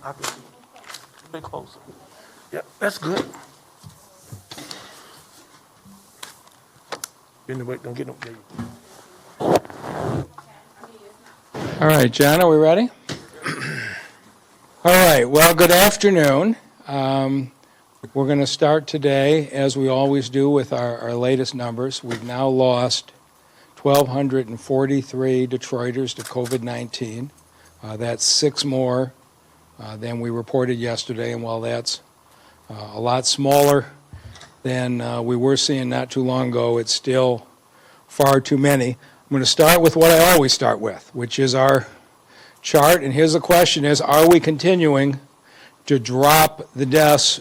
I can see. Bit closer. Yep, that's good. Anyway, don't get no. There you go. All right, John, are we ready? All right, well, good afternoon. We're going to start today, as we always do, with our latest numbers. We've now lost 1,243 Detroiters to COVID-19. That's 6 more than we reported yesterday, and while that's a lot smaller than we were seeing not too long ago, it's still far too many. I'm going to start with what I always start with, which is our chart, and here's the question is, are we continuing to drop the deaths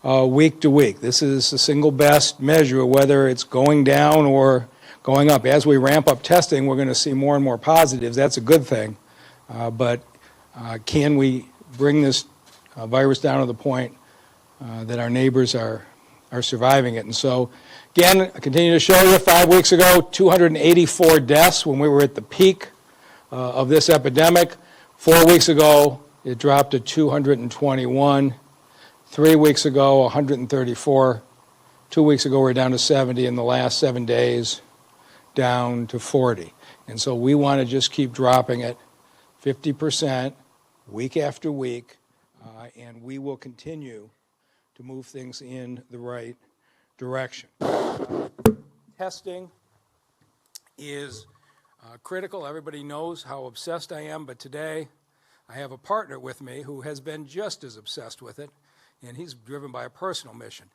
week to week? This is the single best measure of whether it's going down or going up. As we ramp up testing, we're going to see more and more positives. That's a good thing, but can we bring this virus down to the point that our neighbors are surviving it? And so, again, I continue to show you 5 weeks ago, 284 deaths when we were at the peak of this epidemic. 4 weeks ago, it dropped to 221. 3 weeks ago, 134. 2 weeks ago, we're down to 70. In the last 7 days, down to 40. And so we want to just keep dropping it 50% week after week, and we will continue to move things in the right direction. Testing is critical. Everybody knows how obsessed I am, but today I have a partner with me who has been just as obsessed with it, and he's driven by a personal mission.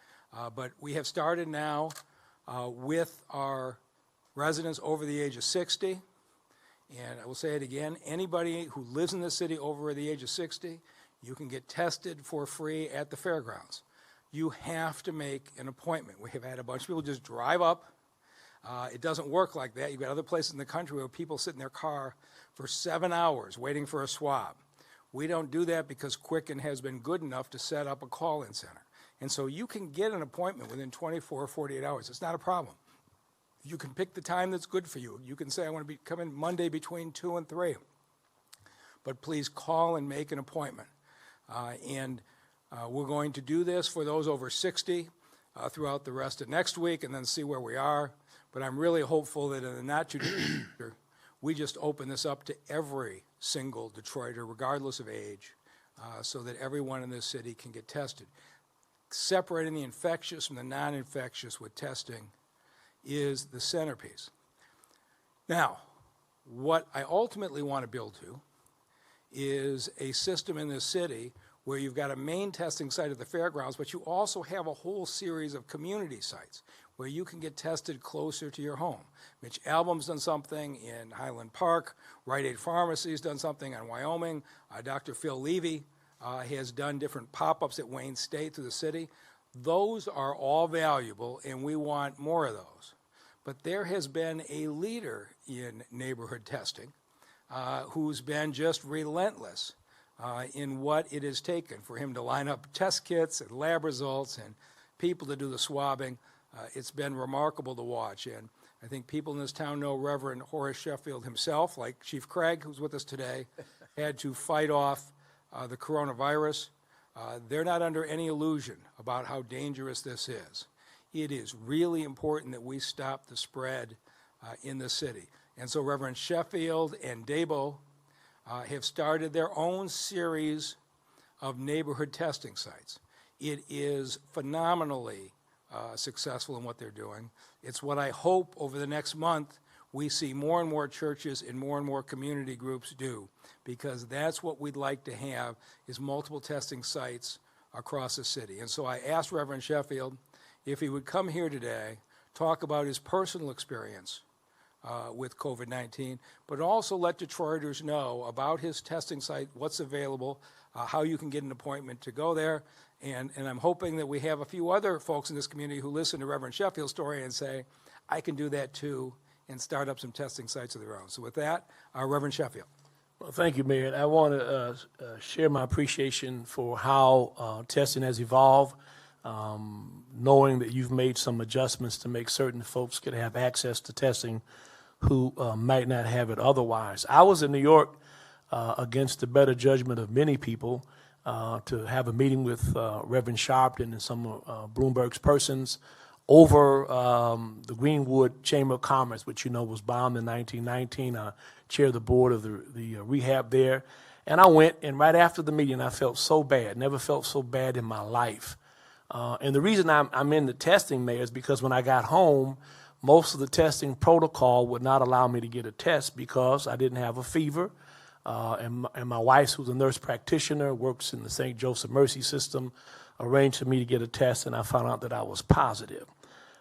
But we have started now with our residents over the age of 60, and I will say it again, anybody who lives in the city over the age of 60, you can get tested for free at the fairgrounds. You have to make an appointment. We have had a bunch of people just drive up. It doesn't work like that. You've got other places in the country where people sit in their car for 7 hours waiting for a swab. We don't do that because Quicken has been good enough to set up a call-in center. And so you can get an appointment within 24 or 48 hours. It's not a problem. You can pick the time that's good for you. You can say, I want to come in Monday between 2 and 3. But please call and make an appointment. We're going to do this for those over 60 throughout the rest of next week and then see where we are. But I'm really hopeful that in the not too distant future, we just open this up to every single Detroiter, regardless of age, so that everyone in this city can get tested. Separating the infectious from the non-infectious with testing is the centerpiece. Now, what I ultimately want to build to is a system in this city where you've got a main testing site at the fairgrounds, but you also have a whole series of community sites where you can get tested closer to your home. Mitch Albom's done something in Highland Park. Rite Aid Pharmacy's done something in Wyoming. Dr. Phil Levy has done different pop-ups at Wayne State through the city. Those are all valuable, and we want more of those. But there has been a leader in neighborhood testing who's been just relentless in what it has taken for him to line up test kits and lab results and people to do the swabbing. It's been remarkable to watch, and I think people in this town know Reverend Horace Sheffield himself, like Chief Craig, who's with us today, had to fight off the coronavirus. They're not under any illusion about how dangerous this is. It is really important that we stop the spread in the city. And so Reverend Sheffield and Dabo have started their own series of neighborhood testing sites. It is phenomenally successful in what they're doing. It's what I hope over the next month we see more and more churches and more community groups do, because that's what we'd like to have, is multiple testing sites across the city. And so I asked Reverend Sheffield if he would come here today, talk about his personal experience with COVID-19, but also let Detroiters know about his testing site, what's available, how you can get an appointment to go there. And I'm hoping that we have a few other folks in this community who listen to Reverend Sheffield's story and say, I can do that too, and start up some testing sites of their own. So with that, Reverend Sheffield. Well, thank you, Mayor. I want to share my appreciation for how testing has evolved, knowing that you've made some adjustments to make certain folks could have access to testing who might not have it otherwise. I was in New York against the better judgment of many people to have a meeting with Reverend Sharpton and some of Bloomberg's persons over the Greenwood Chamber of Commerce, which you know was bombed in 1919. I chair the board of the rehab there. And I went, and right after the meeting, I felt so bad. Never felt so bad in my life. And the reason I'm in the testing, Mayor, is because when I got home, most of the testing protocol would not allow me to get a test because I didn't have a fever. And my wife, who's a nurse practitioner, works in the St. Joseph Mercy System, arranged for me to get a test, and I found out that I was positive.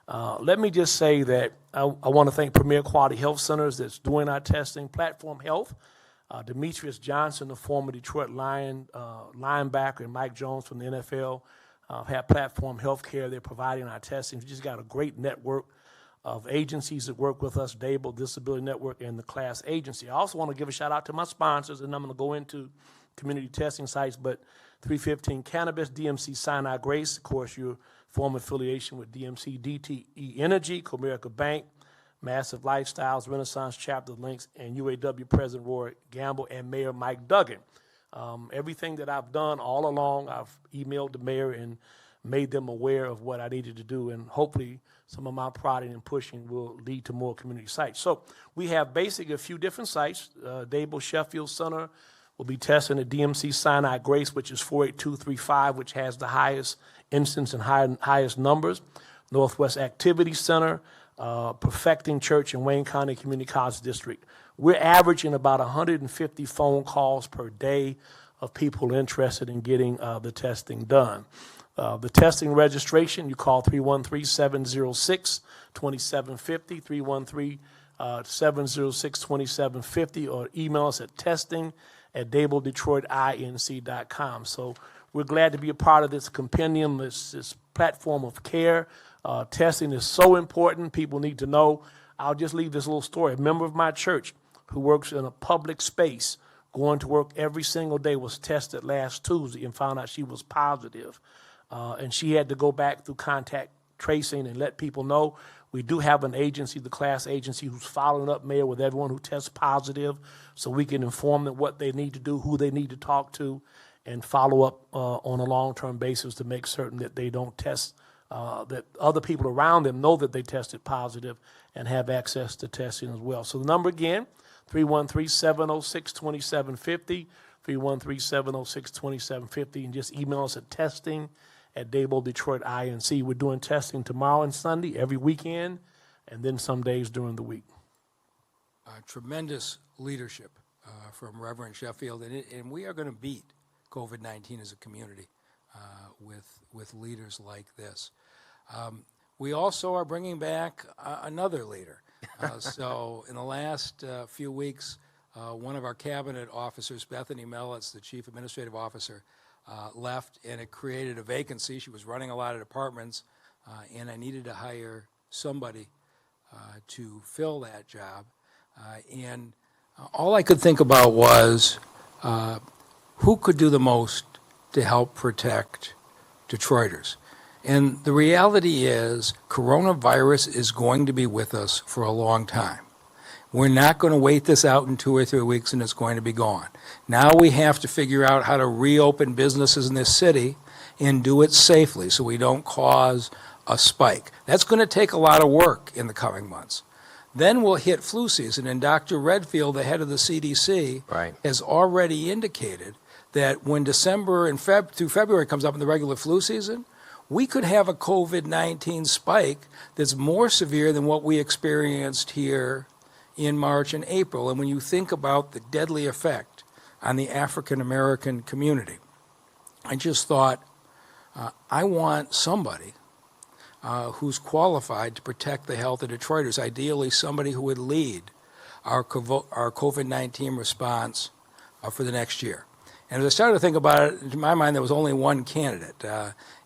Let me just say that I want to thank Premier Quality Health Centers that's doing our testing, Platform Health, Demetrius Johnson, the former Detroit linebacker, and Mike Jones from the NFL have Platform Healthcare. They're providing our testing. We just got a great network of agencies that work with us, Dable Disability Network and the CLASS Agency. I also want to give a shout out to my sponsors, and I'm going to go into community testing sites, but 315 Cannabis, DMC Sinai Grace, of course, your former affiliation with DMC, DTE Energy, Comerica Bank, Massive Lifestyles, Renaissance Chapter Links, and UAW President Roy Gamble and Mayor Mike Duggan. Everything that I've done all along, I've emailed the mayor and made them aware of what I needed to do, and hopefully some of my prodding and pushing will lead to more community sites. So we have basically a few different sites. Dable Sheffield Center will be testing at DMC Sinai Grace, which is 48235, which has the highest instance and highest numbers. Northwest Activity Center, Perfecting Church in Wayne County Community College District. We're averaging about 150 phone calls per day of people interested in getting the testing done. The testing registration, you call 313-706-2750, 313-706-2750, or email us at testing@DableDetroitINC.com. So we're glad to be a part of this compendium, this platform of care. Testing is so important. People need to know. I'll just leave this little story. A member of my church who works in a public space, going to work every single day, was tested last Tuesday and found out she was positive. And she had to go back through contact tracing and let people know. We do have an agency, the CLASS Agency, who's following up, Mayor, with everyone who tests positive, so we can inform them what they need to do, who they need to talk to, and follow up on a long-term basis to make certain that they don't test, that other people around them know that they tested positive and have access to testing as well. So the number again, 313-706-2750, 313-706-2750, and just email us at testing@DableDetroitINC. We're doing testing tomorrow and Sunday, every weekend, and then some days during the week. Tremendous leadership from Reverend Sheffield, and we are going to beat COVID-19 as a community with leaders like this. We also are bringing back another leader. So in the last few weeks, one of our cabinet officers, Bethany Mellitz, the chief administrative officer, left, and it created a vacancy. She was running a lot of departments, and I needed to hire somebody to fill that job. And all I could think about was who could do the most to help protect Detroiters. And the reality is coronavirus is going to be with us for a long time. We're not going to wait this out in 2 or 3 weeks and it's going to be gone. Now we have to figure out how to reopen businesses in this city and do it safely so we don't cause a spike. That's going to take a lot of work in the coming months. Then we'll hit flu season, and Dr. Redfield, the head of the CDC, has already indicated that when December and through February comes up in the regular flu season, we could have a COVID-19 spike that's more severe than what we experienced here in March and April. And when you think about the deadly effect on the African-American community, I just thought, I want somebody who's qualified to protect the health of Detroiters, ideally somebody who would lead our COVID-19 response for the next year. And as I started to think about it, in my mind, there was only one candidate.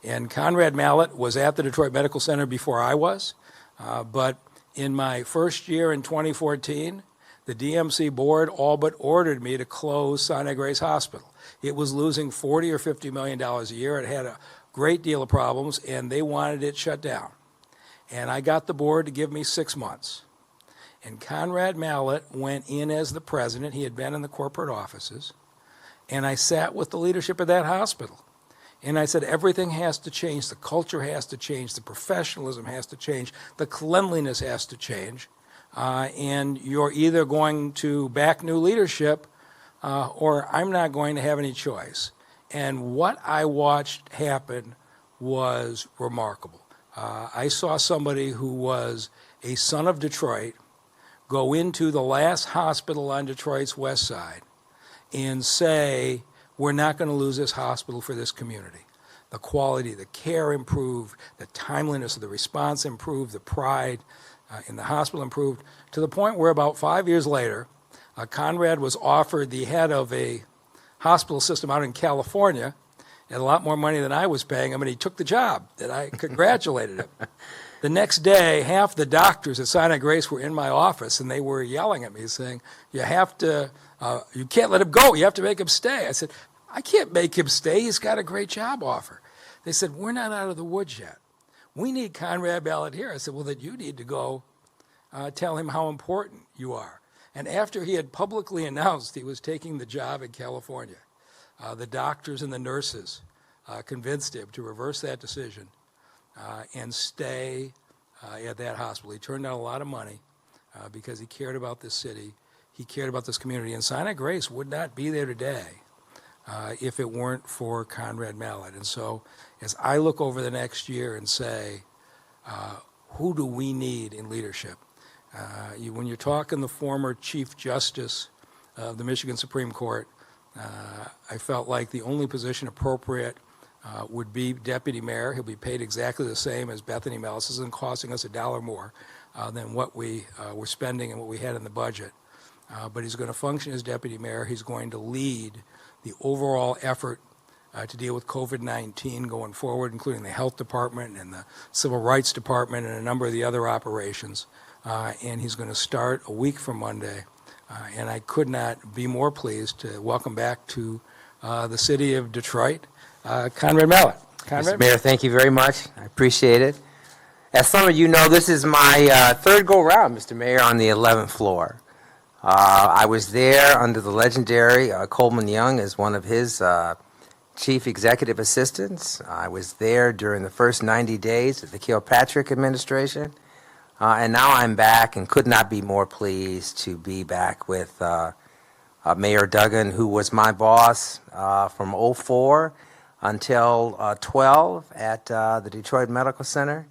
And Conrad Mallett was at the Detroit Medical Center before I was. But in my first year in 2014, the DMC board all but ordered me to close Sinai Grace Hospital. It was losing $40 or $50 million a year. It had a great deal of problems, and they wanted it shut down. And I got the board to give me 6 months. And Conrad Mallett went in as the president. He had been in the corporate offices. And I sat with the leadership of that hospital. And I said, everything has to change. The culture has to change. The professionalism has to change. The cleanliness has to change. And you're either going to back new leadership or I'm not going to have any choice. And what I watched happen was remarkable. I saw somebody who was a son of Detroit go into the last hospital on Detroit's west side and say, we're not going to lose this hospital for this community. The quality, the care improved, the timeliness of the response improved, the pride in the hospital improved, to the point where about 5 years later, Conrad was offered the head of a hospital system out in California at a lot more money than I was paying him, and he took the job, and I congratulated him. The next day, half the doctors at Sinai Grace were in my office, and they were yelling at me, saying, you can't let him go. You have to make him stay. I said, I can't make him stay. He's got a great job offer. They said, we're not out of the woods yet. We need Conrad Mallett here. I said, well, then you need to go tell him how important you are. And after he had publicly announced he was taking the job in California, the doctors and the nurses convinced him to reverse that decision and stay at that hospital. He turned down a lot of money because he cared about this city. He cared about this community. And Sinai Grace would not be there today if it weren't for Conrad Mallett. And so as I look over the next year and say, who do we need in leadership? When you're talking the former Chief Justice of the Michigan Supreme Court, I felt like the only position appropriate would be deputy mayor. He'll be paid exactly the same as Bethany Mellis. This isn't costing us $1 more than what we were spending and what we had in the budget. But he's going to function as deputy mayor. He's going to lead the overall effort to deal with COVID-19 going forward, including the health department and the civil rights department and a number of the other operations. And he's going to start a week from Monday. And I could not be more pleased to welcome back to the city of Detroit, Conrad Mallett. Mr. Mayor, thank you very much. I appreciate it. As some of you know, this is my third go-round, Mr. Mayor, on the 11th floor. I was there under the legendary Coleman Young as one of his chief executive assistants. I was there during the first 90 days of the Kilpatrick administration. And now I'm back and could not be more pleased to be back with Mayor Duggan, who was my boss from 2004 until 2012 at the Detroit Medical Center.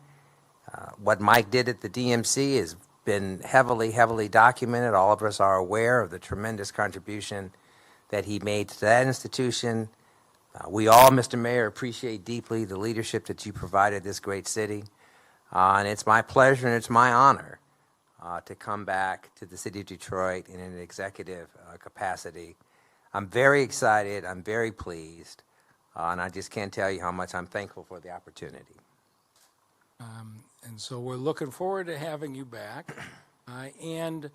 What Mike did at the DMC has been heavily documented. All of us are aware of the tremendous contribution that he made to that institution. We all, Mr. Mayor, appreciate deeply the leadership that you provided this great city. And it's my pleasure and it's my honor to come back to the city of Detroit in an executive capacity. I'm very excited. I'm very pleased. And I just can't tell you how much I'm thankful for the opportunity. And so we're looking forward to having you back. And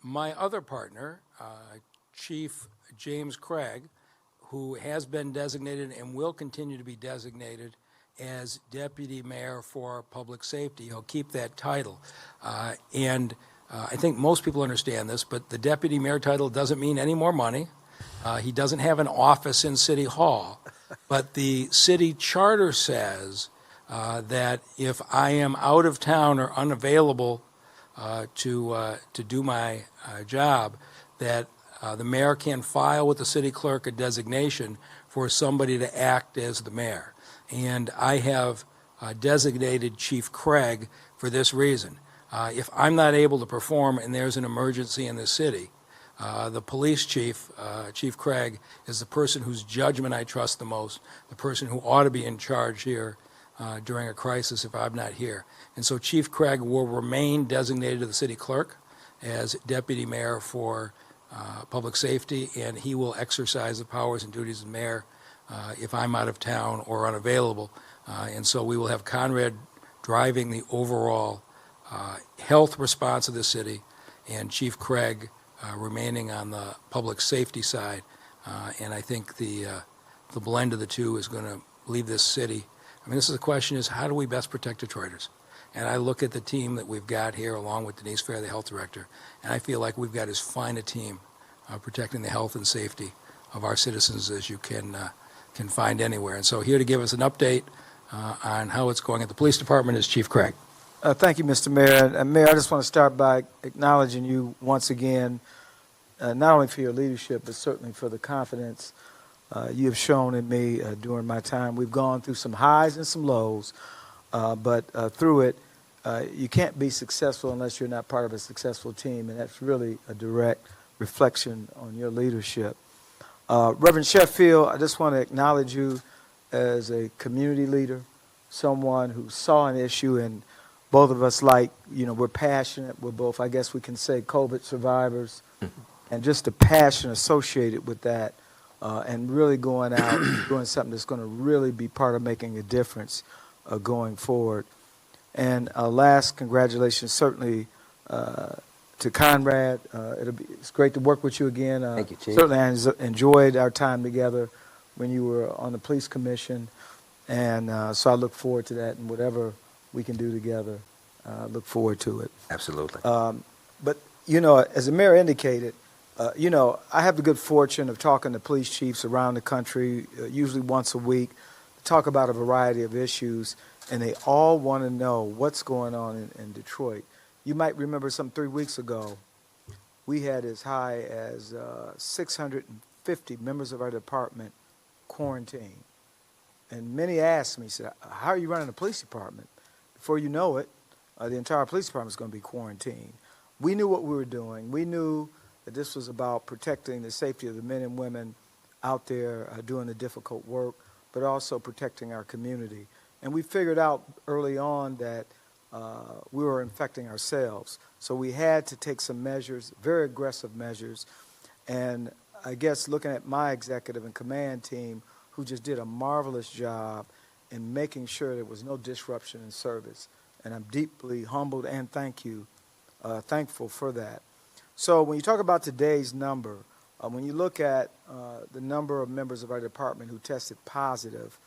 my other partner, Chief James Craig, who has been designated and will continue to be designated as Deputy Mayor for Public Safety. He'll keep that title. And I think most people understand this, but the Deputy Mayor title doesn't mean any more money. He doesn't have an office in City Hall. But the city charter says that if I am out of town or unavailable to do my job, that the mayor can file with the city clerk a designation for somebody to act as the mayor. And I have designated Chief Craig for this reason. If I'm not able to perform and there's an emergency in the city, the police chief, Chief Craig, is the person whose judgment I trust the most, the person who ought to be in charge here during a crisis if I'm not here. And so Chief Craig will remain designated to the city clerk as deputy mayor for public safety, and he will exercise the powers and duties of mayor if I'm out of town or unavailable. And so we will have Conrad driving the overall health response of the city, and Chief Craig remaining on the public safety side. And I think the blend of the two is going to leave this city. I mean, this is the question is, how do we best protect Detroiters? And I look at the team that we've got here, along with Denise Fair, the health director, and I feel like we've got as fine a team protecting the health and safety of our citizens as you can find anywhere. And so here to give us an update on how it's going at the police department is Chief Craig. Thank you, Mr. Mayor. And Mayor, I just want to start by acknowledging you once again, not only for your leadership, but certainly for the confidence you have shown in me during my time. We've gone through some highs and some lows, but through it, you can't be successful unless you're not part of a successful team, and that's really a direct reflection on your leadership. Reverend Sheffield, I just want to acknowledge you as a community leader, someone who saw an issue, and both of us, we're passionate. We're both, I guess we can say, COVID survivors, and just the passion associated with that, and really going out and doing something that's going to really be part of making a difference going forward. And last, congratulations certainly to Conrad. It's great to work with you again. Thank you, Chief. Certainly I enjoyed our time together when you were on the police commission, and so I look forward to that, and whatever we can do together, look forward to it. Absolutely. But, as the mayor indicated, I have the good fortune of talking to police chiefs around the country, usually once a week, to talk about a variety of issues, and they all want to know what's going on in Detroit. You might remember some 3 weeks ago, we had as high as 650 members of our department quarantined. And many asked me, said, how are you running a police department? Before you know it, the entire police department is going to be quarantined. We knew what we were doing. We knew that this was about protecting the safety of the men and women out there doing the difficult work, but also protecting our community. And we figured out early on that we were infecting ourselves. So we had to take some measures, very aggressive measures. And I guess looking at my executive and command team, who just did a marvelous job in making sure there was no disruption in service. And I'm deeply humbled and thankful for that. So when you talk about today's number, when you look at the number of members of our department who tested positive,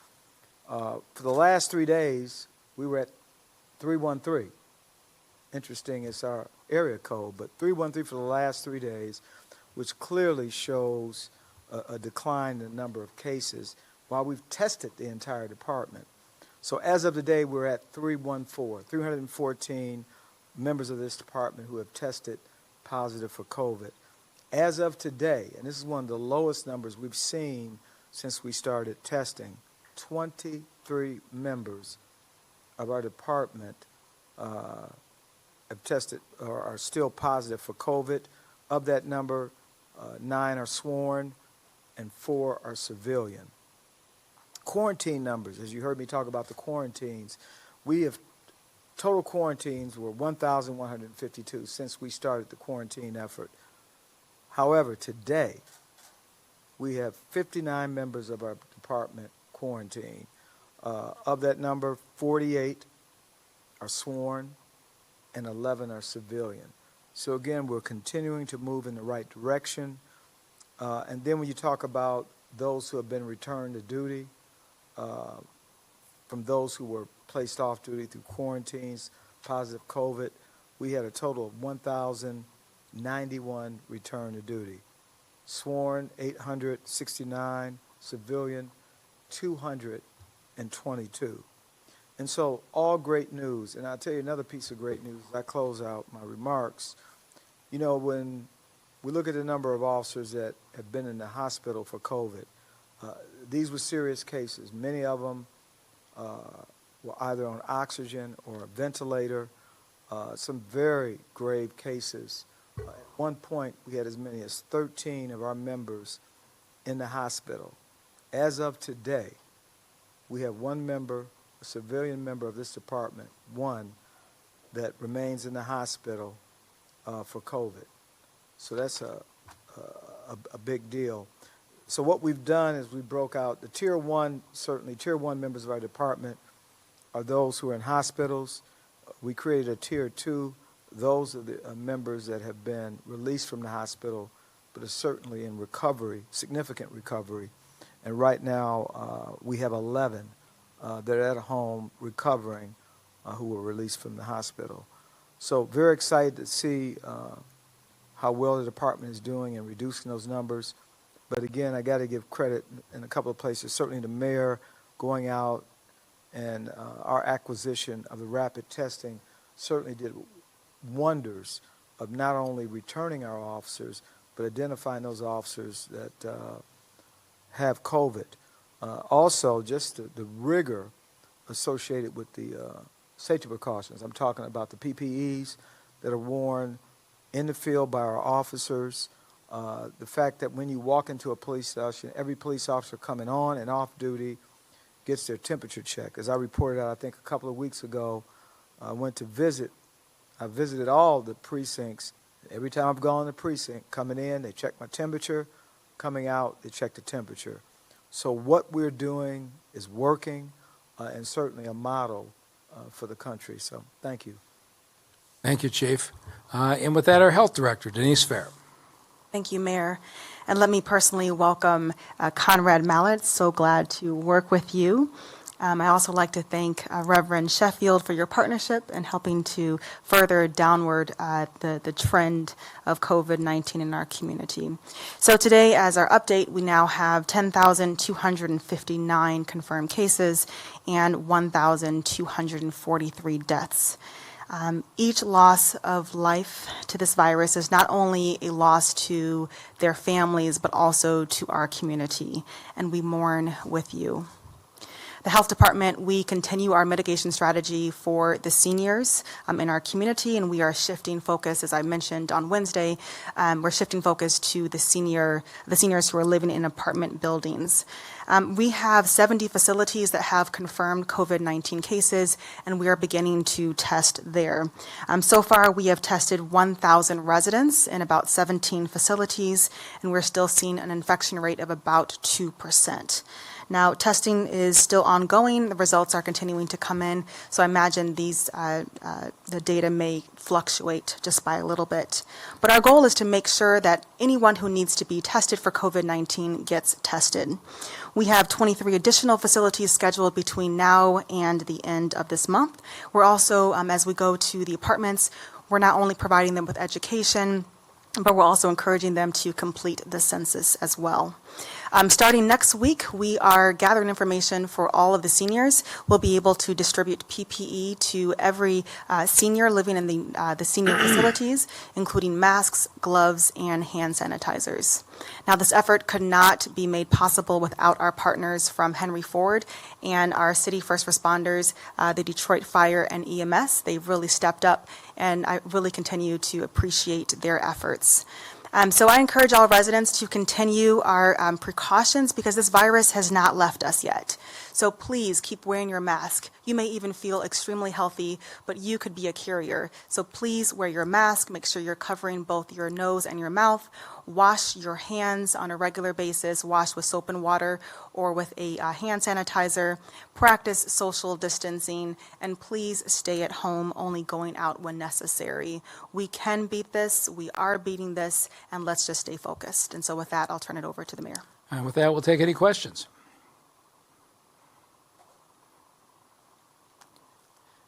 for the last 3 days, we were at 313. Interesting, it's our area code, but 313 for the last 3 days, which clearly shows a decline in the number of cases while we've tested the entire department. So as of today, we're at 314 members of this department who have tested positive for COVID. As of today, and this is one of the lowest numbers we've seen since we started testing, 23 members of our department have tested or are still positive for COVID. Of that number, 9 are sworn and 4 are civilian. Quarantine numbers, as you heard me talk about the quarantines, total quarantines were 1,152 since we started the quarantine effort. However, today, we have 59 members of our department quarantined. Of that number, 48 are sworn and 11 are civilian. So again, we're continuing to move in the right direction. And then when you talk about those who have been returned to duty, from those who were placed off duty through quarantines, positive COVID, we had a total of 1,091 return to duty. Sworn, 869, civilian, 222. And so all great news. And I'll tell you another piece of great news as I close out my remarks. When we look at the number of officers that have been in the hospital for COVID, these were serious cases. Many of them were either on oxygen or a ventilator, some very grave cases. At one point, we had as many as 13 of our members in the hospital. As of today, we have one member, a civilian member of this department, one that remains in the hospital for COVID. So that's a big deal. So what we've done is we broke out the Tier 1, certainly Tier 1 members of our department are those who are in hospitals. We created a Tier 2. Those are the members that have been released from the hospital, but are certainly in recovery, significant recovery. And right now, we have 11 that are at home recovering who were released from the hospital. So very excited to see how well the department is doing in reducing those numbers. But again, I got to give credit in a couple of places, certainly the mayor going out and our acquisition of the rapid testing certainly did wonders of not only returning our officers, but identifying those officers that have COVID. Also, just the rigor associated with the safety precautions. I'm talking about the PPEs that are worn in the field by our officers. The fact that when you walk into a police station, every police officer coming on and off duty gets their temperature check. As I reported out, I think a couple of weeks ago, I visited all the precincts. Every time I've gone to the precinct, coming in, they check my temperature. Coming out, they check the temperature. So what we're doing is working and certainly a model for the country. So thank you. Thank you, Chief. And with that, our Health Director, Denise Fair. Thank you, Mayor. And let me personally welcome Conrad Mallett. So glad to work with you. I also like to thank Reverend Sheffield for your partnership and helping to further downward the trend of COVID-19 in our community. So today, as our update, we now have 10,259 confirmed cases and 1,243 deaths. Each loss of life to this virus is not only a loss to their families, but also to our community, and we mourn with you. The Health Department, we continue our mitigation strategy for the seniors in our community, and we are shifting focus, as I mentioned on Wednesday, we're shifting focus to the seniors who are living in apartment buildings. We have 70 facilities that have confirmed COVID-19 cases, and we are beginning to test there. So far, we have tested 1,000 residents in about 17 facilities, and we're still seeing an infection rate of about 2%. Now, testing is still ongoing. The results are continuing to come in, so I imagine the data may fluctuate just by a little bit. But our goal is to make sure that anyone who needs to be tested for COVID-19 gets tested. We have 23 additional facilities scheduled between now and the end of this month. We're also, as we go to the apartments, we're not only providing them with education, but we're also encouraging them to complete the census as well. Starting next week, we are gathering information for all of the seniors. We'll be able to distribute PPE to every senior living in the senior facilities, including masks, gloves, and hand sanitizers. Now, this effort could not be made possible without our partners from Henry Ford and our city first responders, the Detroit Fire and EMS. They've really stepped up, and I really continue to appreciate their efforts. So I encourage all residents to continue our precautions because this virus has not left us yet. So please keep wearing your mask. You may even feel extremely healthy, but you could be a carrier. So please wear your mask. Make sure you're covering both your nose and your mouth. Wash your hands on a regular basis. Wash with soap and water or with a hand sanitizer. Practice social distancing, and please stay at home, only going out when necessary. We can beat this. We are beating this, and let's just stay focused. And so with that, I'll turn it over to the mayor. And with that, we'll take any questions.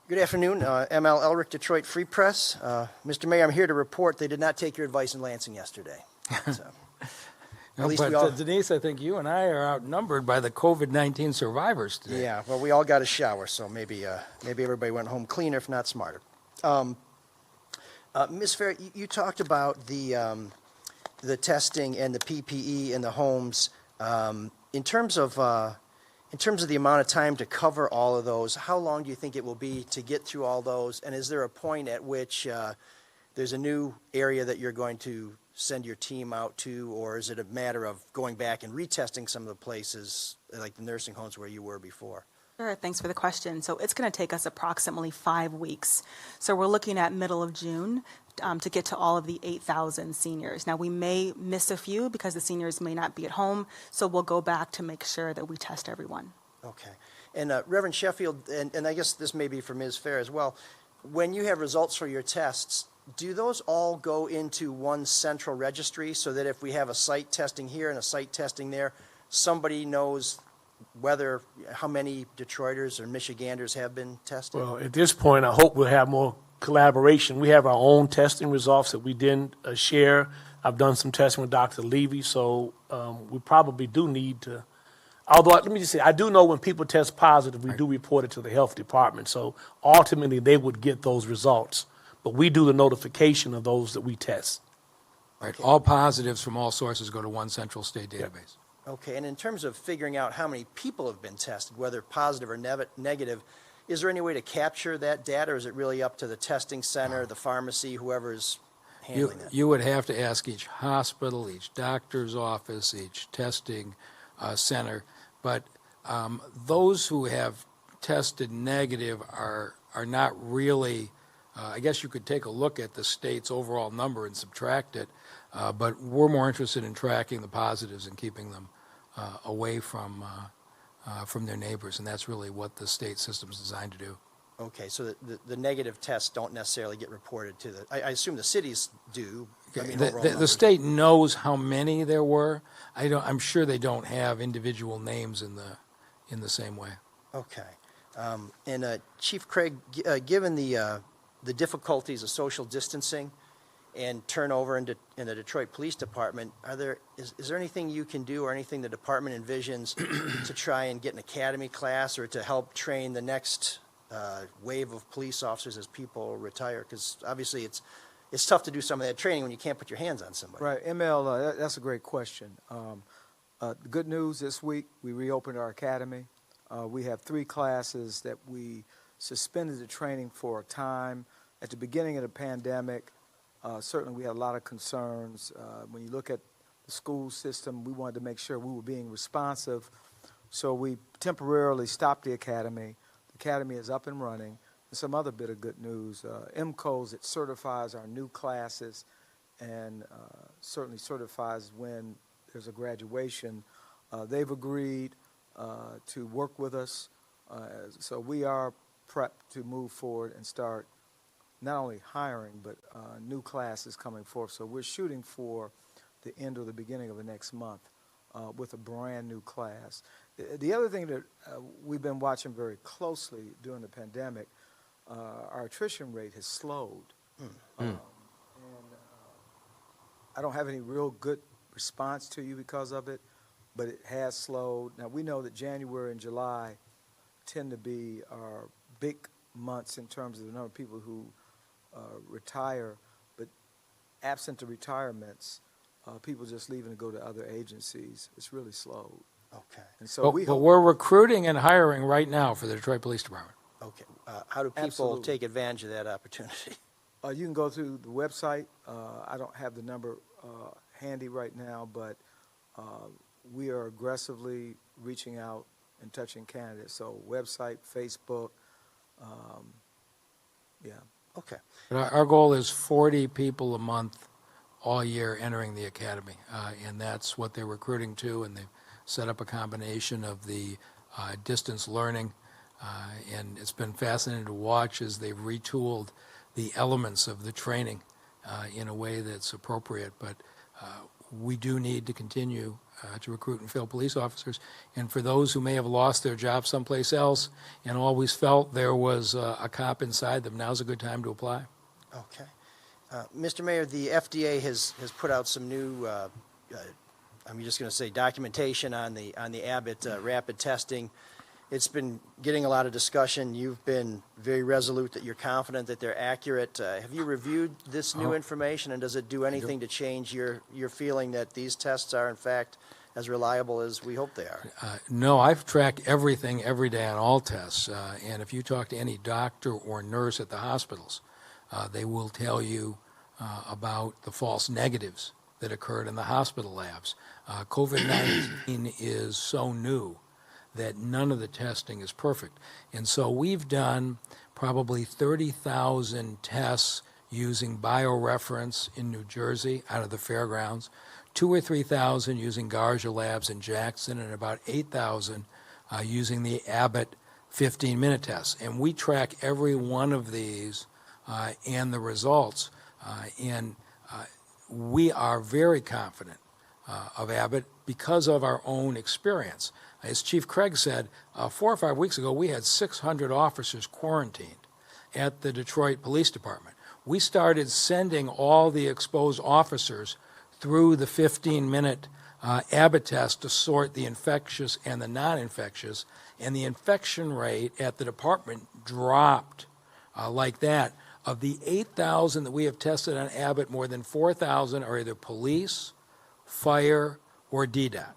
Good afternoon. ML Elric, Detroit Free Press. Mr. Mayor, I'm here to report they did not take your advice in Lansing yesterday. So, at least we all, Denise, I think you and I are outnumbered by the COVID-19 survivors today. yeah, well, we all got a shower, so maybe everybody went home cleaner, if not smarter. Ms. Fair, you talked about the testing and the PPE in the homes. In terms of the amount of time to cover all of those, how long do you think it will be to get through all those? And is there a point at which there's a new area that you're going to send your team out to, or is it a matter of going back and retesting some of the places, like the nursing homes where you were before? Sure, thanks for the question. So it's going to take us approximately 5 weeks. So we're looking at middle of June to get to all of the 8,000 seniors. Now, we may miss a few because the seniors may not be at home, so we'll go back to make sure that we test everyone. Okay. And Reverend Sheffield, and I guess this may be for Ms. Fair as well, when you have results for your tests, do those all go into one central registry so that if we have a site testing here and a site testing there, somebody knows how many Detroiters or Michiganders have been tested? Well, at this point, I hope we'll have more collaboration. We have our own testing results that we didn't share I've done some testing with Dr. Levy, so we probably do need to, although, let me just say, I do know when people test positive, we do report it to the health department. So ultimately, they would get those results. But we do the notification of those that we test. Right, all positives from all sources go to one central state database. Okay, and in terms of figuring out how many people have been tested, whether positive or negative, is there any way to capture that data, or is it really up to the testing center, the pharmacy, whoever's handling that? You would have to ask each hospital, each doctor's office, each testing center, but those who have tested negative are not really, I guess you could take a look at the state's overall number and subtract it, but we're more interested in tracking the positives and keeping them away from their neighbors, and that's really what the state system is designed to do. Okay, so the negative tests don't necessarily get reported to the, I assume the cities do. I mean, overall The numbers. state knows how many there were. I'm sure they don't have individual names in the same way. Okay. And Chief Craig, given the difficulties of social distancing and turnover in the Detroit Police Department, is there anything you can do or anything the department envisions to try and get an academy class or to help train the next wave of police officers as people retire? Because obviously it's tough to do some of that training when you can't put your hands on somebody. Right, ML, that's a great question. The good news this week, we reopened our academy. We have 3 classes that we suspended the training for a time. At the beginning of the pandemic, certainly we had a lot of concerns. When you look at the school system, we wanted to make sure we were being responsive. So we temporarily stopped the academy. The academy is up and running. And some other bit of good news, MCOs, it certifies our new classes and certainly certifies when there's a graduation. They've agreed to work with us. So we are prepped to move forward and start not only hiring, but new classes coming forth. So we're shooting for the end or the beginning of the next month with a brand new class. The other thing that we've been watching very closely during the pandemic, our attrition rate has slowed. And I don't have any real good response to you because of it, but it has slowed. Now, we know that January and July tend to be our big months in terms of the number of people who retire, but absent the retirements, people just leaving to go to other agencies. It's really slowed. Okay. And so But we're recruiting and hiring right now for the Detroit Police Department. Okay. How do people Absolutely. take advantage of that opportunity? You can go to the website. I don't have the number handy right now, but we are aggressively reaching out and touching candidates. So website, Facebook, yeah. Okay. But our goal is 40 people a month all year entering the academy, and that's what they're recruiting to, and they've set up a combination of the distance learning, and it's been fascinating to watch as they've retooled the elements of the training in a way that's appropriate, but we do need to continue to recruit and fill police officers. And for those who may have lost their job someplace else and always felt there was a cop inside them, now's a good time to apply. Okay. Mr. Mayor, the FDA has put out some new, I'm just going to say documentation on the Abbott rapid testing. It's been getting a lot of discussion. You've been very resolute that you're confident that they're accurate. Have you reviewed this new information, and does it do anything to change your feeling that these tests are in fact as reliable as we hope they are? No, I've tracked everything every day on all tests, and if you talk to any doctor or nurse at the hospitals, they will tell you about the false negatives that occurred in the hospital labs. COVID-19 is so new that none of the testing is perfect. And so we've done probably 30,000 tests using BioReference in New Jersey out of the fairgrounds, 2,000 or 3,000 using Garza Labs in Jackson, and about 8,000 using the Abbott 15-minute test. And we track every one of these and the results. And we are very confident of Abbott because of our own experience. As Chief Craig said, 4 or 5 weeks ago, we had 600 officers quarantined at the Detroit Police Department. We started sending all the exposed officers through the 15-minute Abbott test to sort the infectious and the non-infectious, and the infection rate at the department dropped like that. Of the 8,000 that we have tested on Abbott, more than 4,000 are either police, fire, or DDOT.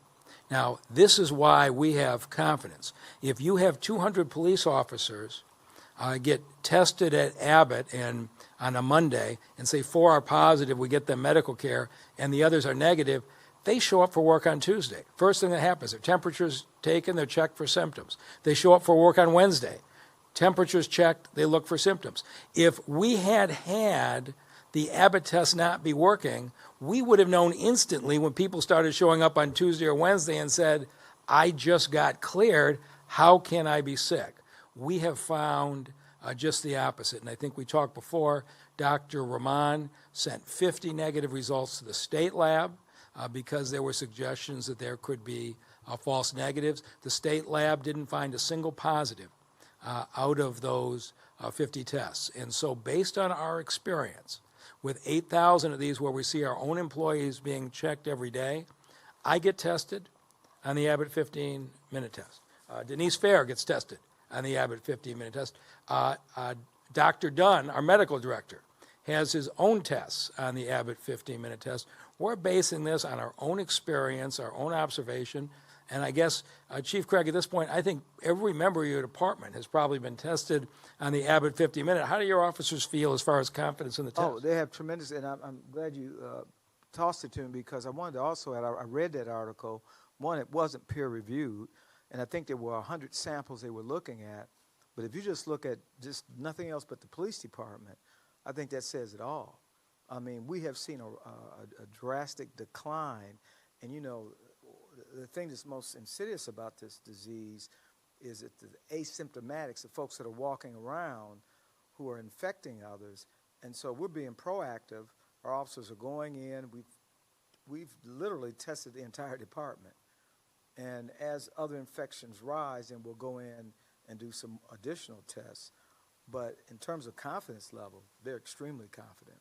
Now, this is why we have confidence. If you have 200 police officers get tested at Abbott and on a Monday, and say 4 are positive, we get them medical care, and the others are negative, they show up for work on Tuesday. First thing that happens, their temperature's taken, they're checked for symptoms. They show up for work on Wednesday. Temperature's checked, they look for symptoms. If we had had the Abbott test not be working, we would have known instantly when people started showing up on Tuesday or Wednesday and said, I just got cleared, how can I be sick? We have found just the opposite. And I think we talked before, Dr. Rahman sent 50 negative results to the state lab because there were suggestions that there could be false negatives. The state lab didn't find a single positive out of those 50 tests. And so based on our experience, with 8,000 of these where we see our own employees being checked every day, I get tested on the Abbott 15-minute test. Denise Fair gets tested on the Abbott 15-minute test. Dr. Dunn, our medical director, has his own tests on the Abbott 15-minute test. We're basing this on our own experience, our own observation, and I guess, Chief Craig, at this point, I think every member of your department has probably been tested on the Abbott 50-minute. How do your officers feel as far as confidence in the test? Oh, they have tremendous, and I'm glad you tossed it to me because I wanted to also add, I read that article. One, it wasn't peer-reviewed, and I think there were 100 samples they were looking at. But if you just look at just nothing else but the police department, I think that says it all. I mean, we have seen a drastic decline, and you know, the thing that's most insidious about this disease is that the asymptomatics, the folks that are walking around who are infecting others. And so we're being proactive. Our officers are going in. We've literally tested the entire department. And as other infections rise, then we'll go in and do some additional tests. But in terms of confidence level, they're extremely confident.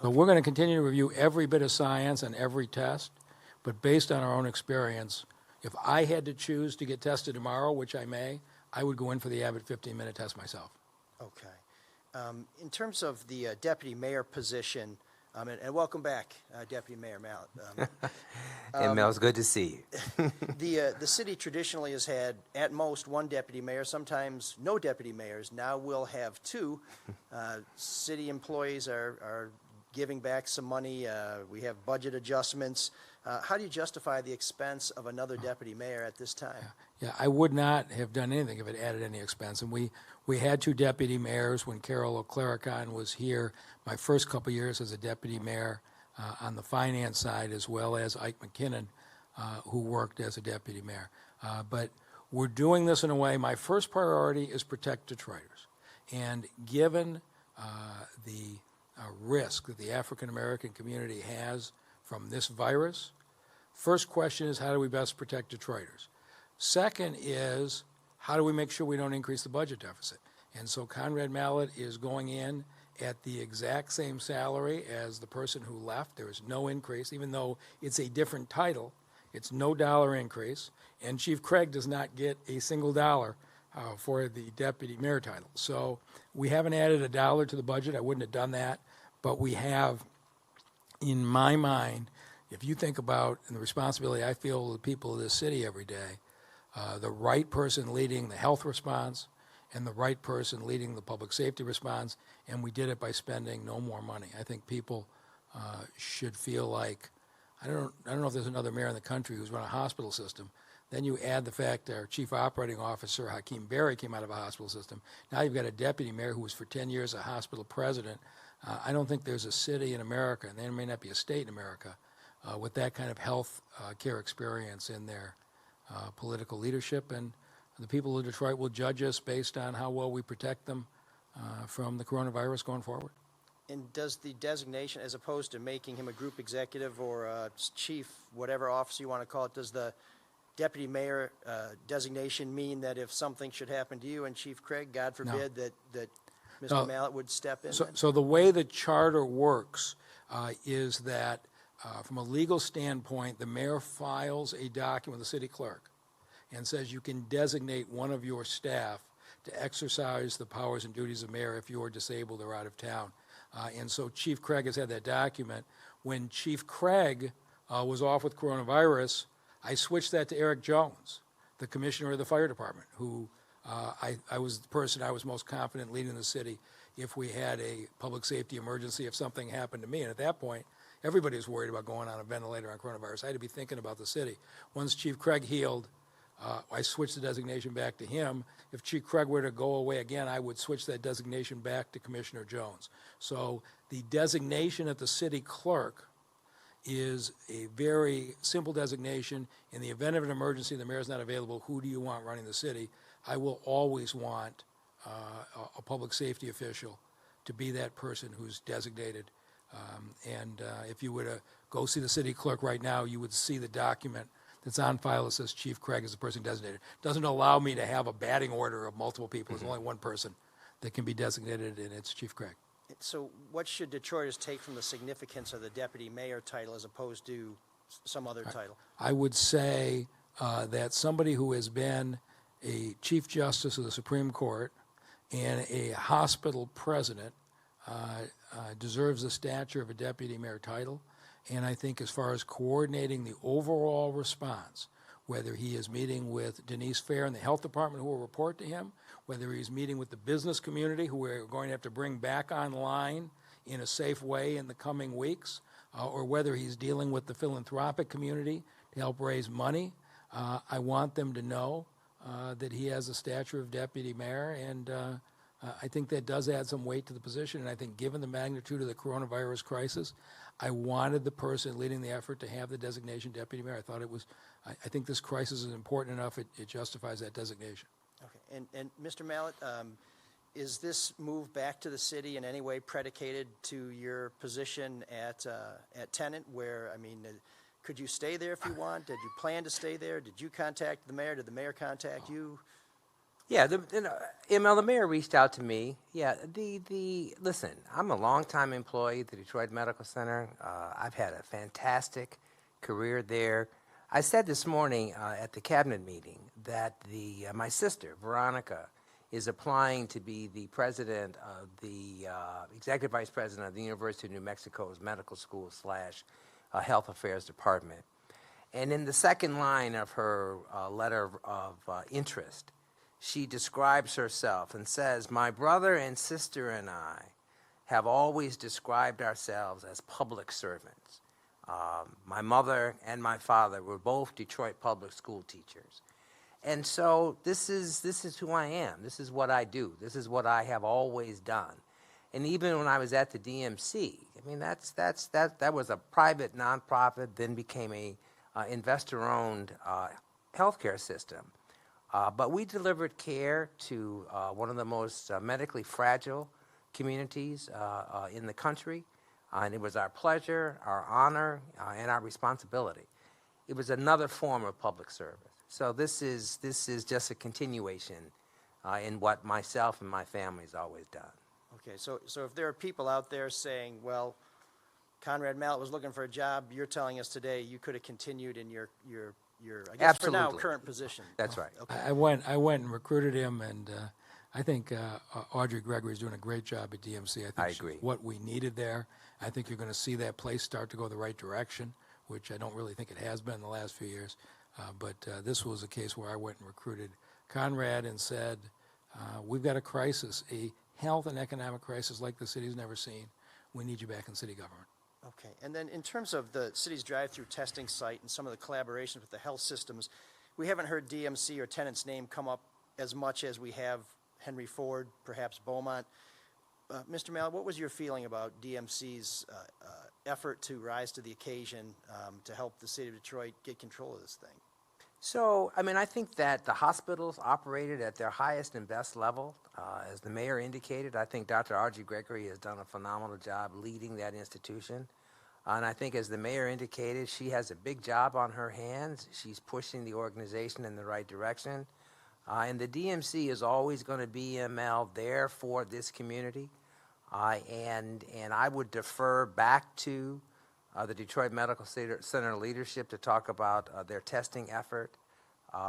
So we're going to continue to review every bit of science and every test, but based on our own experience, if I had to choose to get tested tomorrow, which I may, I would go in for the Abbott 15-minute test myself. Okay. In terms of the deputy mayor position, and welcome back, Deputy Mayor Mallett. And Mel, it's good to see you. The city traditionally has had at most one deputy mayor, sometimes no deputy mayors. Now we'll have 2. City employees are giving back some money. We have budget adjustments. How do you justify the expense of another deputy mayor at this time? Yeah, I would not have done anything if it added any expense. And we had 2 deputy mayors when Carol O'Claricon was here. My first couple of years as a deputy mayor on the finance side, as well as Ike McKinnon, who worked as a deputy mayor. But we're doing this in a way, my first priority is protect Detroiters. And given the risk that the African American community has from this virus, first question is how do we best protect Detroiters? Second is how do we make sure we don't increase the budget deficit? And so Conrad Mallett is going in at the exact same salary as the person who left. There is no increase, even though it's a different title. It's no dollar increase. And Chief Craig does not get a single dollar for the deputy mayor title. So we haven't added a dollar to the budget. I wouldn't have done that. But we have, in my mind, if you think about the responsibility I feel to the people of this city every day, the right person leading the health response and the right person leading the public safety response, and we did it by spending no more money. I think people should feel like, I don't know if there's another mayor in the country who's run a hospital system. Then you add the fact that our chief operating officer, Hakeem Berry, came out of a hospital system. Now you've got a deputy mayor who was for 10 years a hospital president. I don't think there's a city in America, and there may not be a state in America, with that kind of health care experience in their political leadership. And the people of Detroit will judge us based on how well we protect them from the coronavirus going forward. And does the designation, as opposed to making him a group executive or a chief, whatever office you want to call it, does the deputy mayor designation mean that if something should happen to you and Chief Craig, God forbid, that Mr. Mallett would step in? So the way the charter works is that from a legal standpoint, the mayor files a document with the city clerk and says you can designate one of your staff to exercise the powers and duties of mayor if you're disabled or out of town. And so Chief Craig has had that document. When Chief Craig was off with coronavirus, I switched that to Eric Jones, the commissioner of the fire department, who I was the person I was most confident leading the city if we had a public safety emergency, if something happened to me. And at that point, everybody was worried about going on a ventilator on coronavirus. I had to be thinking about the city. Once Chief Craig healed, I switched the designation back to him. If Chief Craig were to go away again, I would switch that designation back to Commissioner Jones. So the designation at the city clerk is a very simple designation. In the event of an emergency, the mayor's not available, who do you want running the city? I will always want a public safety official to be that person who's designated. If you were to go see the city clerk right now, you would see the document that's on file that says Chief Craig is the person designated. Doesn't allow me to have a batting order of multiple people. There's only one person that can be designated, and it's Chief Craig. So what should Detroiters take from the significance of the deputy mayor title as opposed to some other title? I would say that somebody who has been a Chief Justice of the Supreme Court and a hospital president deserves the stature of a deputy mayor title. And I think as far as coordinating the overall response, whether he is meeting with Denise Fair and the health department who will report to him, whether he's meeting with the business community who we're going to have to bring back online in a safe way in the coming weeks, or whether he's dealing with the philanthropic community to help raise money, I want them to know that he has the stature of deputy mayor, and I think that does add some weight to the position. And I think given the magnitude of the coronavirus crisis, I wanted the person leading the effort to have the designation deputy mayor. I thought it was, I think this crisis is important enough, it justifies that designation. Okay, and Mr. Mallett, is this move back to the city in any way predicated to your position at Tennant, where, I mean, could you stay there if you want? Did you plan to stay there? Did you contact the mayor? Did the mayor contact you? Yeah, the mayor reached out to me. Yeah, listen, I'm a longtime employee at the Detroit Medical Center. I've had a fantastic career there. I said this morning at the cabinet meeting that my sister, Veronica, is applying to be the president of the executive vice president of the University of New Mexico's medical school / health affairs department. And in the second line of her letter of interest, she describes herself and says, "My brother and sister and I have always described ourselves as public servants. My mother and my father were both Detroit public school teachers. And so this is who I am. This is what I do. This is what I have always done." And even when I was at the DMC, I mean, that was a private nonprofit, then became a investor-owned healthcare system. But we delivered care to one of the most medically fragile communities in the country, and it was our pleasure, our honor, and our responsibility. It was another form of public service. So this is just a continuation in what myself and my family's always done. Okay, so if there are people out there saying, well, Conrad Mallett was looking for a job, you're telling us today you could have continued in your I guess for now, Absolutely. current position. That's right. Okay. I went and recruited him, and I think Audrey Gregory is doing a great job at DMC. I think I she's agree. what we needed there. I think you're going to see that place start to go the right direction, which I don't really think it has been in the last few years. But this was a case where I went and recruited Conrad and said, we've got a crisis, a health and economic crisis like the city's never seen. We need you back in city government. Okay, and then in terms of the city's drive-through testing site and some of the collaborations with the health systems, we haven't heard DMC or Tennant's name come up as much as we have Henry Ford, perhaps Beaumont. Mr. Mallett, what was your feeling about DMC's effort to rise to the occasion to help the city of Detroit get control of this thing? So, I mean, I think that the hospitals operated at their highest and best level. As the mayor indicated, I think Dr. Audrey Gregory has done a phenomenal job leading that institution. And I think as the mayor indicated, she has a big job on her hands. She's pushing the organization in the right direction. And the DMC is always going to be, ML, there for this community. And I would defer back to the Detroit Medical Center leadership to talk about their testing effort.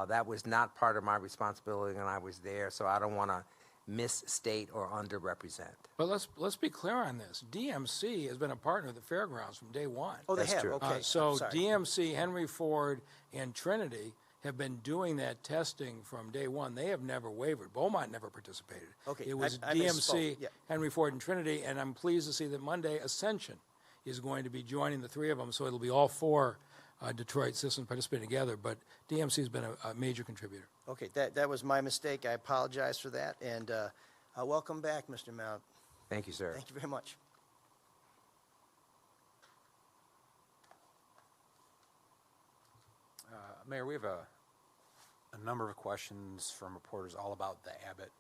That was not part of my responsibility when I was there, so I don't want to misstate or underrepresent. But let's be clear on this. DMC has been a partner of the fairgrounds from day one. Oh, they That's have, true. okay. So I'm sorry. DMC, Henry Ford, and Trinity have been doing that testing from day one. They have never wavered. Beaumont never participated. Okay, It was I DMC, misspoke, yeah. Henry Ford, and Trinity, and I'm pleased to see that Monday Ascension is going to be joining the three of them, so it'll be all four Detroit systems participating together, but DMC has been a major contributor. Okay, that was my mistake. I apologize for that, and welcome back, Mr. Mount. Thank you, sir. Thank you very much. Mayor, we have a number of questions from reporters all about the Abbott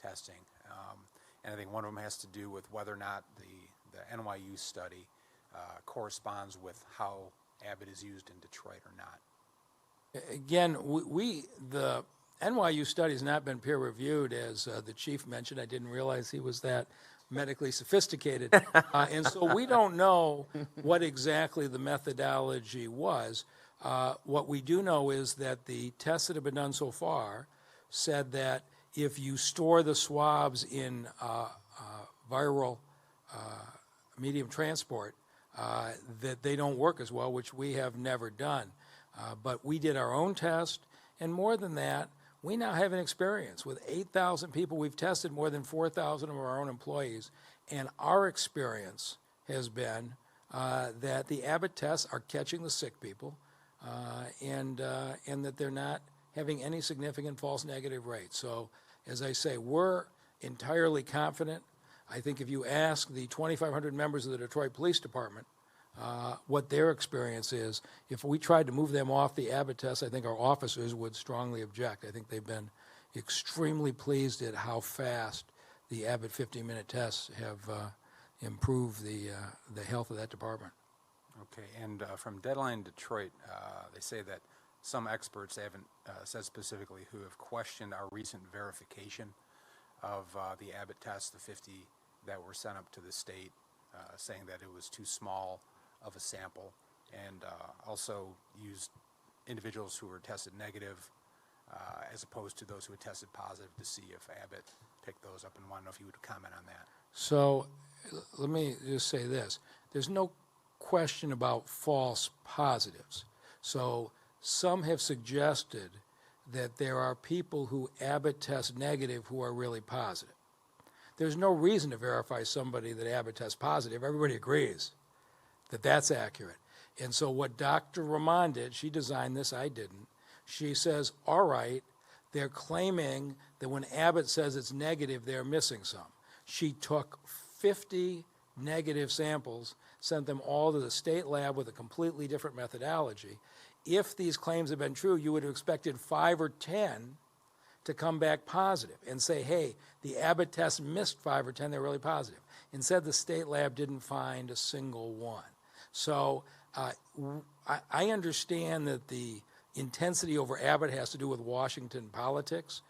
testing. And I think one of them has to do with whether or not the NYU study corresponds with how Abbott is used in Detroit or not. Again, the NYU study has not been peer reviewed, as the chief mentioned. I didn't realize he was that medically sophisticated. And so we don't know what exactly the methodology was. What we do know is that the tests that have been done so far said that if you store the swabs in viral medium transport, that they don't work as well, which we have never done. But we did our own test, and more than that, we now have an experience. With 8,000 people, we've tested more than 4,000 of our own employees, and our experience has been that the Abbott tests are catching the sick people, and that they're not having any significant false negative rates. So, as I say, we're entirely confident. I think if you ask the 2,500 members of the Detroit Police Department what their experience is, if we tried to move them off the Abbott test, I think our officers would strongly object. I think they've been extremely pleased at how fast the Abbott 15-minute tests have improved the health of that department. Okay, and from Deadline Detroit, they say that some experts, they haven't said specifically, who have questioned our recent verification of the Abbott tests, the 50 that were sent up to the state, saying that it was too small of a sample, and also used individuals who were tested negative as opposed to those who had tested positive to see if Abbott picked those up, and want to know if you would comment on that. So let me just say this. There's no question about false positives. So some have suggested that there are people who Abbott test negative who are really positive. There's no reason to verify somebody that Abbott tests positive. Everybody agrees that that's accurate. And so what Dr. Rahman did, she designed this, I didn't. She says, all right, they're claiming that when Abbott says it's negative, they're missing some. She took 50 negative samples, sent them all to the state lab with a completely different methodology. If these claims had been true, you would have expected 5 or 10 to come back positive and say, hey, the Abbott test missed 5 or 10, they're really positive. Instead, the state lab didn't find a single one. So I understand that the intensity over Abbott has to do with Washington politics.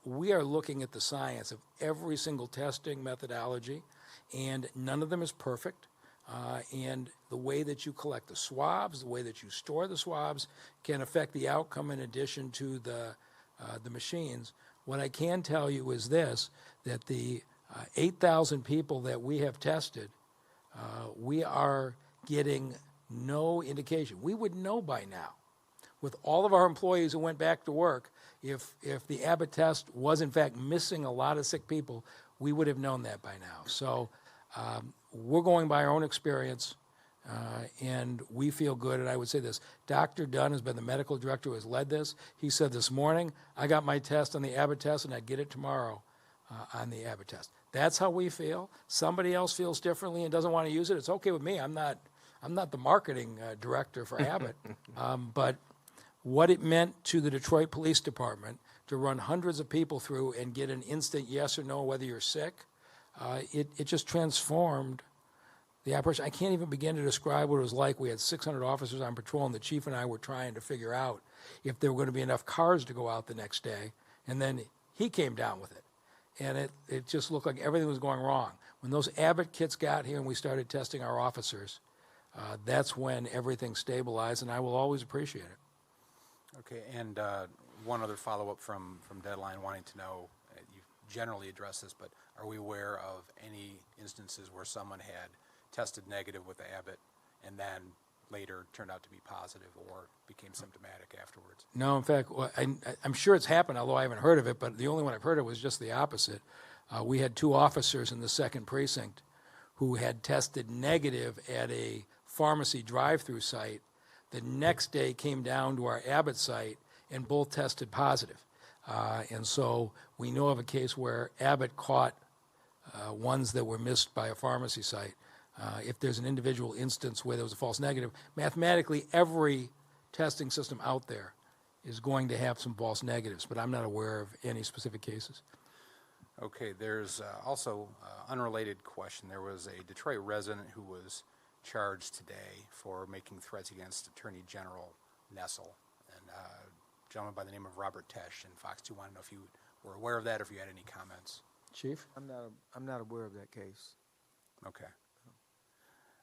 We are looking at the science of every single testing methodology, and none of them is perfect. And the way that you collect the swabs, the way that you store the swabs can affect the outcome in addition to the machines. What I can tell you is this, that the 8,000 people that we have tested, we are getting no indication. We would know by now, with all of our employees who went back to work, if the Abbott test was in fact missing a lot of sick people, we would have known that by now. So we're going by our own experience, and we feel good. And I would say this, Dr. Dunn has been the medical director who has led this. He said this morning, I got my test on the Abbott test, and I'd get it tomorrow on the Abbott test. That's how we feel. Somebody else feels differently and doesn't want to use it. It's okay with me. I'm not the marketing director for Abbott. But what it meant to the Detroit Police Department to run hundreds of people through and get an instant yes or no whether you're sick, it just transformed the operation. I can't even begin to describe what it was like. We had 600 officers on patrol, and the chief and I were trying to figure out if there were going to be enough cars to go out the next day. And then he came down with it. And it just looked like everything was going wrong. When those Abbott kits got here and we started testing our officers, that's when everything stabilized, and I will always appreciate it. Okay, and one other follow-up from Deadline wanting to know, you've generally addressed this, but are we aware of any instances where someone had tested negative with Abbott and then later turned out to be positive or became symptomatic afterwards? No, in fact, I'm sure it's happened, although I haven't heard of it, but the only one I've heard of was just the opposite. We had 2 officers in the 2nd Precinct who had tested negative at a pharmacy drive-through site. The next day came down to our Abbott site and both tested positive. And so we know of a case where Abbott caught ones that were missed by a pharmacy site. If there's an individual instance where there was a false negative, mathematically every testing system out there is going to have some false negatives, but I'm not aware of any specific cases. Okay, there's also unrelated question. There was a Detroit resident who was charged today for making threats against Attorney General Nessel, and a gentleman by the name of Robert Tesh, and Fox 2 wanted to know if you were aware of that or if you had any comments. Chief? I'm not aware of that case. Okay.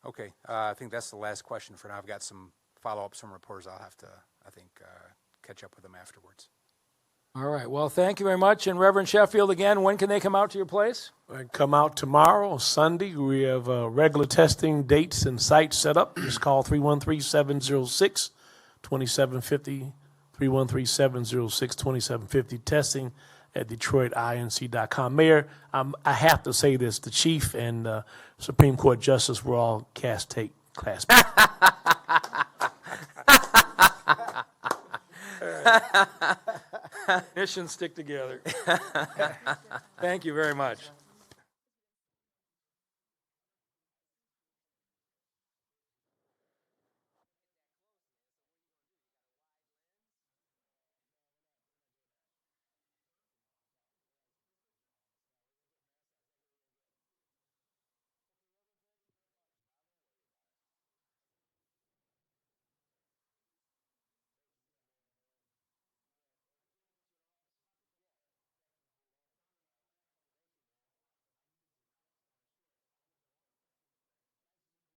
Okay, I think that's the last question for now. I've got some follow-ups from reporters. I'll have to, I think, catch up with them afterwards. All right, well, thank you very much. And Reverend Sheffield, again, when can they come out to your place? Come out tomorrow, Sunday. We have regular testing dates and sites set up. Just call 313-706-2750, 313-706-2750, testing at DetroitINC.com. Mayor, I have to say this, the Chief and Supreme Court Justice were all Class B. Missions stick together. Thank you very much.